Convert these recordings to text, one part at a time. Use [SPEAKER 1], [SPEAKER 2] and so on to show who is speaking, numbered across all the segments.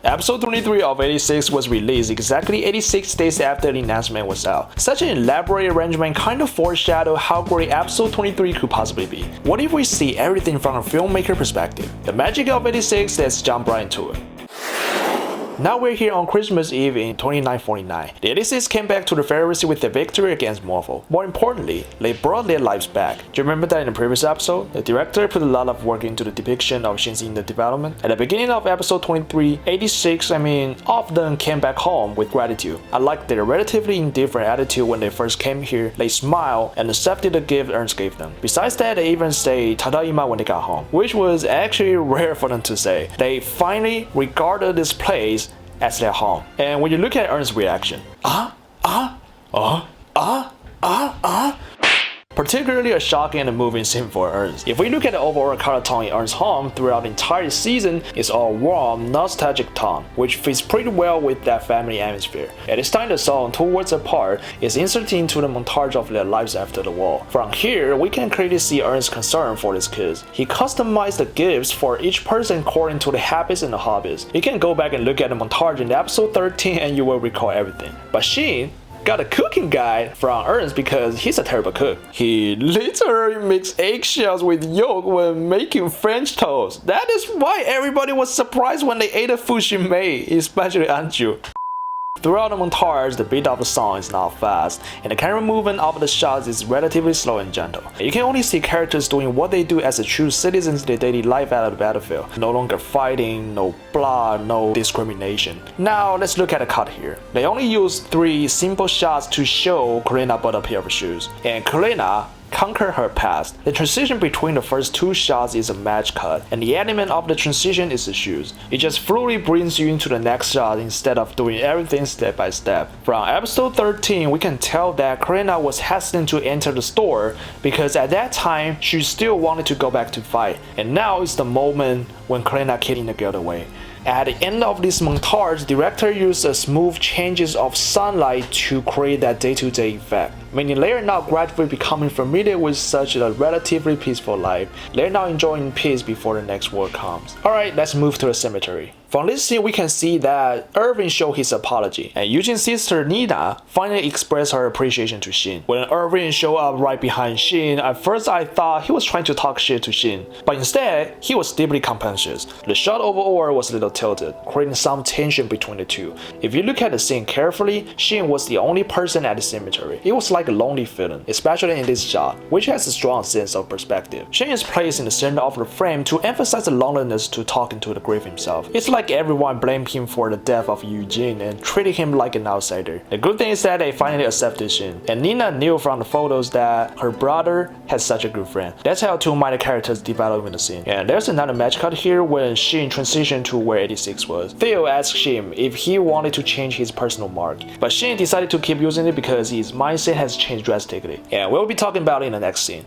[SPEAKER 1] Episode 23 of 86 was released exactly 86 days after the announcement was out. Such an elaborate arrangement kind of foreshadowed how great episode 23 could possibly be. What if we see everything from a filmmaker perspective? The magic of 86, let's jump right into it. Now we're here on Christmas Eve in 2949. The 86 came back to the FEDERACY with a victory against Marvel. More importantly, they brought their lives back. Do you remember that in the previous episode? The director put a lot of work into the depiction of Shin's in the development. At the beginning of episode 23, 86, all of them came back home with gratitude. I liked their relatively indifferent attitude when they first came here. They smiled and accepted the gift Ernst gave them. Besides that, they even said Tadaima when they got home, which was actually rare for them to say. They finally regarded this place as their home. And when you look at Ernst's reaction, particularly a shocking and moving scene for Ernst. If we look at the overall color tone in Ernst's home throughout the entire season, it's all warm, nostalgic tone, which fits pretty well with that family atmosphere. At this time, the song Two Worlds Apart is inserted into the montage of their lives after the war. From here, we can clearly see Ernst's concern for his kids. He customized the gifts for each person according to the habits and the hobbies. You can go back and look at the montage in episode 13 and you will recall everything. But Shin got a cooking guide from Ernst because he's a terrible cook. He literally mixed eggshells with yolk when making French toast. That is why everybody was surprised when they ate the food she made, especially Anju. Throughout the montage, the beat of the song is not fast, and the camera movement of the shots is relatively slow and gentle. You can only see characters doing what they do as a true citizens in their daily life out of the battlefield. No longer fighting, no blood, no discrimination. Now, let's look at the cut here. They only used 3 simple shots to show Lena bought a pair of shoes, and Lena conquer her past. The transition between the first 2 shots is a match cut, and the element of the transition is the shoes. It just fluidly brings you into the next shot instead of doing everything step by step. From episode 13, we can tell that Lena was hesitant to enter the store because at that time, she still wanted to go back to fight, and now is the moment when Lena killing the girl away. At the end of this montage, the director used a smooth changes of sunlight to create that day-to-day effect, meaning they are now gradually becoming familiar with such a relatively peaceful life. They're now enjoying peace before the next war comes. Alright, let's move to the cemetery. From this scene, we can see that Irving showed his apology, and Eugene's sister Lena finally expressed her appreciation to Shin. When Irving showed up right behind Shin, at first I thought he was trying to talk shit to Shin, but instead, he was deeply conscientious. The shot overall was a little tilted, creating some tension between the two. If you look at the scene carefully, Shin was the only person at the cemetery. It was like a lonely feeling, especially in this shot, which has a strong sense of perspective. Shin is placed in the center of the frame to emphasize the loneliness to talking to the grave himself. It's like everyone blamed him for the death of Eugene and treated him like an outsider. The good thing is that they finally accepted Shin, and Lena knew from the photos that her brother had such a good friend. That's how 2 minor characters develop in the scene. And there's another match cut here when Shin transitioned to where 86 was. Theo asked Shin if he wanted to change his personal mark, but Shin decided to keep using it because his mindset has changed drastically. And we'll be talking about it in the next scene.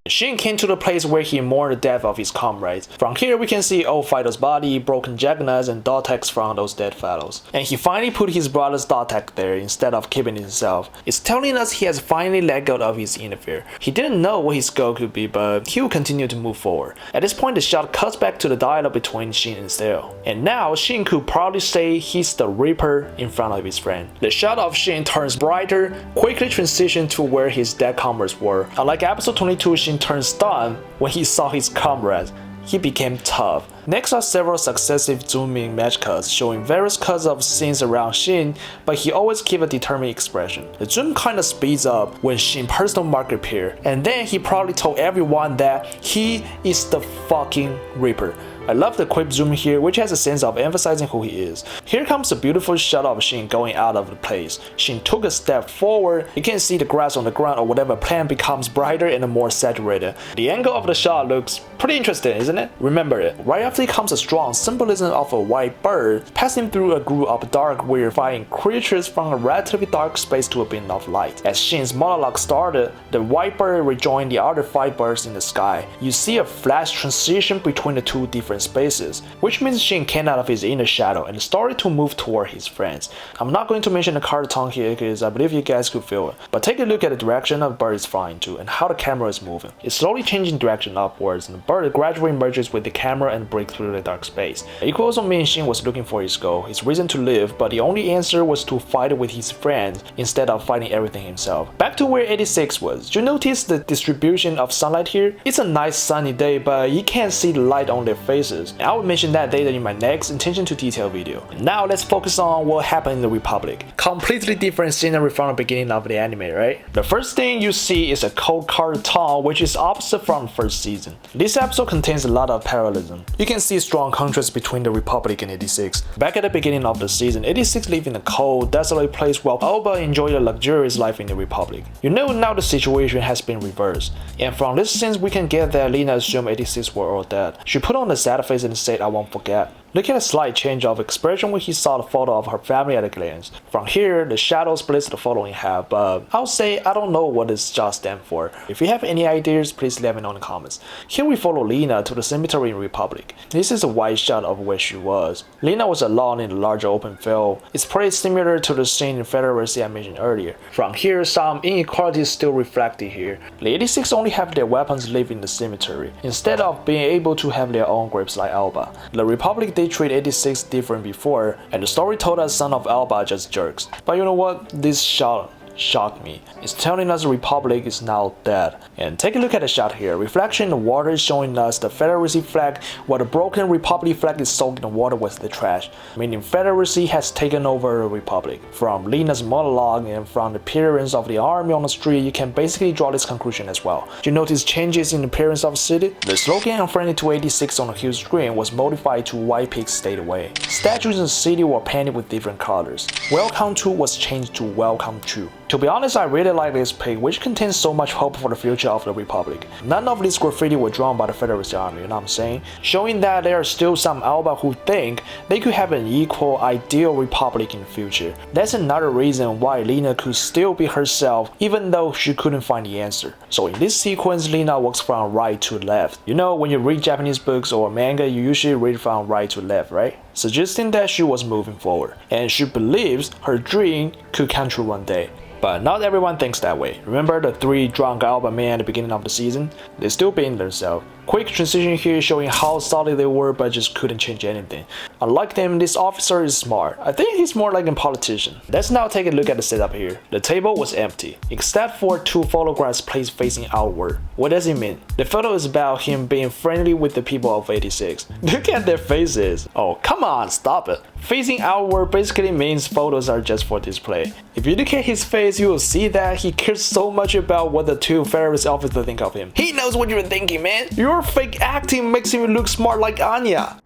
[SPEAKER 1] Shin came to the place where he mourned the death of his comrades. From here, we can see old fighters' body, broken jackets, and dog tags from those dead fellows. And he finally put his brother's dog tag there instead of keeping it himself. It's telling us he has finally let go of his inner fear. He didn't know what his goal could be, but he will continue to move forward. At this point, the shot cuts back to the dialogue between Shin and Theo. And now, Shin could proudly say he's the Reaper in front of his friend. The shot of Shin turns brighter, quickly transitioned to where his dead comrades were. Unlike episode 22, Shin turned stunned when he saw his comrades. He became tough. Next are several successive zoom-in match cuts showing various cuts of scenes around Shin, but he always keeps a determined expression. The zoom kinda speeds up when Shin's personal mark appears, and then he proudly told everyone that he is the fucking Reaper. I love the quick zoom here, which has a sense of emphasizing who he is. Here comes a beautiful shot of Shin going out of the place. Shin took a step forward. You can see the grass on the ground or whatever plant becomes brighter and more saturated. The angle of the shot looks pretty interesting, isn't it? Remember it. Right after comes a strong symbolism of a white bird passing through a group of dark, weird flying creatures from a relatively dark space to a beam of light. As Shin's monologue started, the white bird rejoined the other 5 birds in the sky. You see a flash transition between the 2 different spaces, which means Shin came out of his inner shadow and started to move toward his friends. I'm not going to mention the color tone here because I believe you guys could feel it, but take a look at the direction the bird is flying to and how the camera is moving. It's slowly changing direction upwards, and the bird gradually merges with the camera and breaks break through the dark space. It could also mean Shin was looking for his goal, his reason to live, but the only answer was to fight with his friends instead of fighting everything himself. Back to where 86 was. Did you notice the distribution of sunlight here? It's a nice sunny day, but you can't see the light on their faces. And I will mention that later in my next attention to detail video. Now let's focus on what happened in the Republic. Completely different scenery from the beginning of the anime, right? The first thing you see is a cold cartoon, which is opposite from the first season. This episode contains a lot of parallelism. You can see strong contrast between the Republic and 86. Back at the beginning of the season, 86 lived in a cold, desolate place while Alba enjoyed a luxurious life in the Republic. You know now the situation has been reversed. And from this sense we can get that Lena assumed 86 were all dead. She put on a sad face and said, "I won't forget." Look at a slight change of expression when he saw the photo of her family at a glance. From here, the shadow splits the photo in half, but I'll say I don't know what this shot stands for. If you have any ideas, please let me know in the comments. Here we follow Lena to the cemetery in Republic. This is a wide shot of where she was. Lena was alone in the larger open field. It's pretty similar to the scene in FEDERACY I mentioned earlier. From here, some inequalities still reflected here. The 86 only have their weapons live in the cemetery, instead of being able to have their own graves like Alba. The Republic they treat 86 different before, and the story told us son of Alba are just jerks. But you know what? This shot shocked me. It's telling us the Republic is now dead. And take a look at the shot here. Reflection in the water is showing us the Federacy flag, while the broken Republic flag is soaked in the water with the trash, meaning Federacy has taken over the Republic. From Lena's monologue and from the appearance of the army on the street, you can basically draw this conclusion as well. Do you notice changes in the appearance of the city? The slogan "Unfriendly to 86" on the huge screen was modified to "White pigs stayed away." Statues in the city were painted with different colors. "Welcome to" was changed to "Welcome to." To be honest, I really like this pig, which contains so much hope for the future of the Republic. None of these graffiti were drawn by the Federacy army, you know what I'm saying? Showing that there are still some Alba who think they could have an equal, ideal Republic in the future. That's another reason why Lena could still be herself, even though she couldn't find the answer. So in this sequence, Lena walks from right to left. You know, when you read Japanese books or manga, you usually read from right to left, right? Suggesting that she was moving forward, and she believes her dream could come true one day. But not everyone thinks that way. Remember the 3 drunk Alba men at the beginning of the season? They're still being themselves. Quick transition here showing how solid they were but just couldn't change anything. Unlike them, this officer is smart. I think he's more like a politician. Let's now take a look at the setup here. The table was empty, except for 2 photographs placed facing outward. What does it mean? The photo is about him being friendly with the people of 86. Look at their faces. Oh, come on, stop it. Facing outward basically means photos are just for display. If you look at his face, you will see that he cares so much about what the 2 Federacy officers think of him. He knows what you're thinking, man. Your fake acting makes him look smart like ANYA.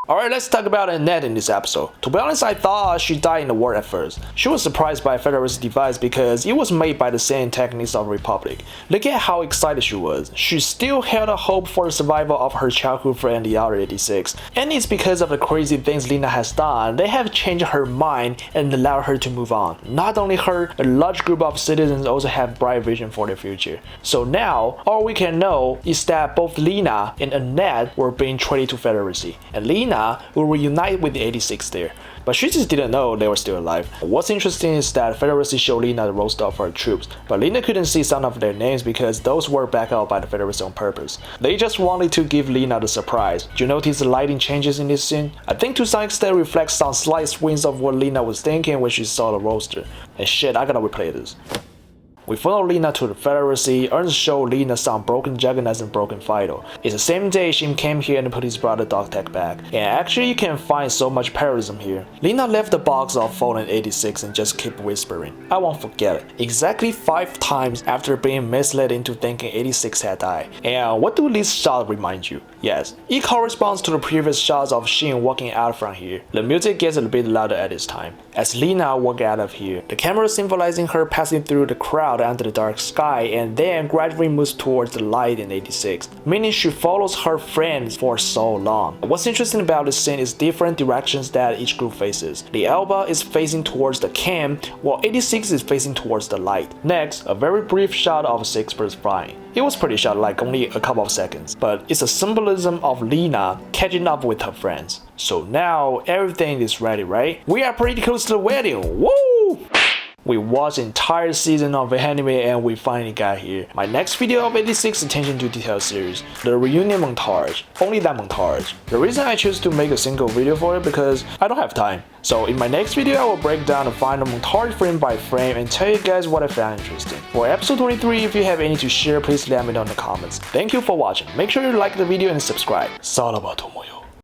[SPEAKER 1] Alright, let's talk about Annette in this episode. To be honest, I thought she died in the war at first. She was surprised by Federacy device because it was made by the same techniques of Republic. Look at how excited she was. She still held a hope for the survival of her childhood friend, the other 86. And it's because of the crazy things Lena has done, they have changed her mind and allowed her to move on. Not only her, a large group of citizens also have bright vision for their future. So now, all we can know is that both Lena and Annette were being traded to Federacy. And Lena will reunite with the 86 there, but she just didn't know they were still alive. What's interesting is that Federacy showed Lena the roster of her troops, but Lena couldn't see some of their names because those were backed out by the Federacy on purpose. They just wanted to give Lena the surprise. Do you notice the lighting changes in this scene? I think to some extent reflects some slight swings of what Lena was thinking when she saw the roster. And shit, I gotta replay this. We follow Lena to the Federacy. Ernst showed Lena some broken juggernauts and broken Fido. It's the same day Shin came here and put his brother dog tag back. And actually you can find so much parallelism here. Lena left the box of fallen 86 and just kept whispering, "I won't forget it," exactly 5 times after being misled into thinking 86 had died. And what do these shots remind you? Yes, it corresponds to the previous shots of Shin walking out from here. The music gets a bit louder at this time. As Lena walks out of here, the camera symbolizing her passing through the crowd under the dark sky and then gradually moves towards the light in 86, meaning she follows her friends for so long. What's interesting about this scene is different directions that each group faces. The Alba is facing towards the camp, while 86 is facing towards the light. Next, a very brief shot of 6 birds flying. It was pretty short, like only a couple of seconds, but it's a symbolism of Lena catching up with her friends. So now everything is ready, right? We are pretty close to the wedding. Woo! We watched the entire season of the anime and we finally got here. My next video of 86 Attention to Detail series, the reunion montage, only that montage. The reason I choose to make a single video for it because I don't have time. So in my next video I will break down the final montage frame by frame and tell you guys what I found interesting. For episode 23, if you have any to share, please let me know in the comments. Thank you for watching. Make sure you like the video and subscribe. さらばともよ